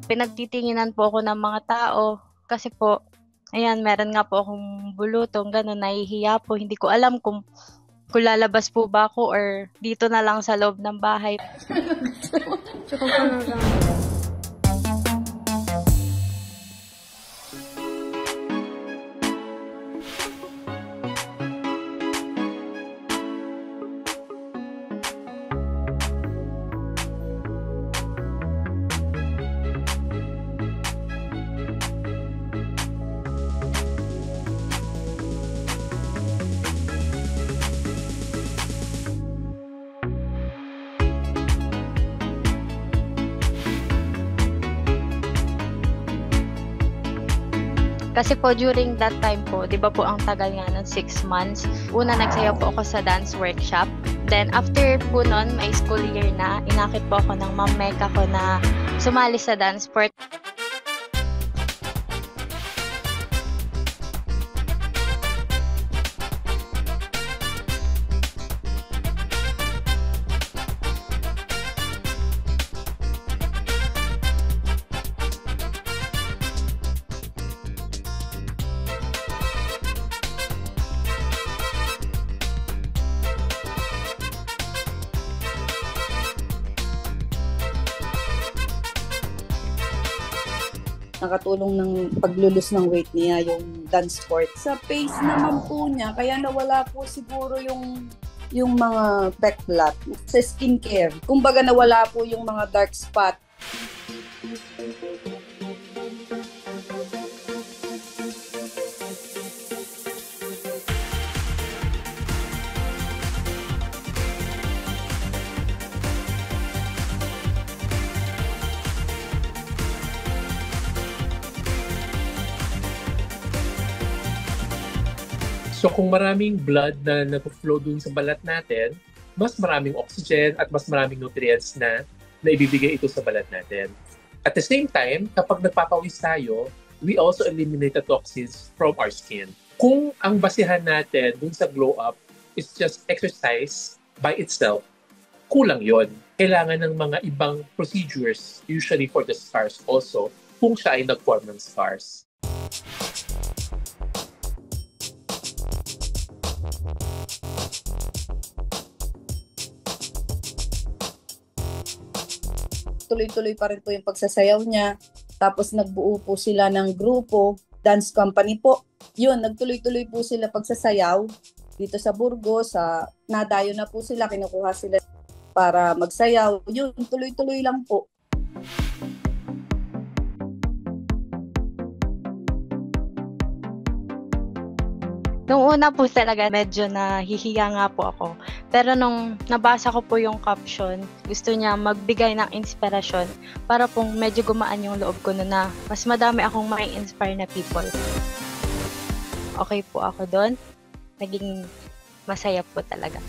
pinagtitinginan po ako ng mga tao kasi po, ayan, meron nga po akong bulutong, gano'n, nahihiya po. Hindi ko alam kung lalabas po ba ako or dito na lang sa loob ng bahay. Tsaka pa na lang. Kasi po during that time po, 'di ba po ang tagal nga ng 6 months. Una nagsayaw po ako sa dance workshop. Then after po noon, may school year na, inakit po ako ng Ma'am Mecca ko na sumali sa dance sport. Nakatulong ng paglulus ng weight niya yung dance sport. Sa face naman po niya, kaya nawala po siguro yung mga peklat sa skincare. Kumbaga nawala po yung mga dark spot. So kung maraming blood na nag-flow dun sa balat natin, mas maraming oxygen at mas maraming nutrients na ibibigay ito sa balat natin. At the same time, kapag nagpapawis tayo, we also eliminate the toxins from our skin. Kung ang basihan natin dun sa glow up is just exercise by itself, kulang yon. Kailangan ng mga ibang procedures, usually for the scars also, kung siya ay nag-form ng scars. Tuloy-tuloy pa rin po yung pagsasayaw niya. Tapos nagbuo po sila ng grupo, dance company po. Yun, nagtuloy-tuloy po sila pagsasayaw dito sa Burgos. Nadayo na po sila, kinukuha sila para magsayaw. Yun, tuloy-tuloy lang po. Nung una po talaga medyo nahihiya nga po ako. Pero nung nabasa ko po yung caption, gusto niya magbigay ng inspirasyon para pong medyo gumaan yung loob ko na mas madami akong mai-inspire na people. Okay po ako doon. Naging masaya po talaga.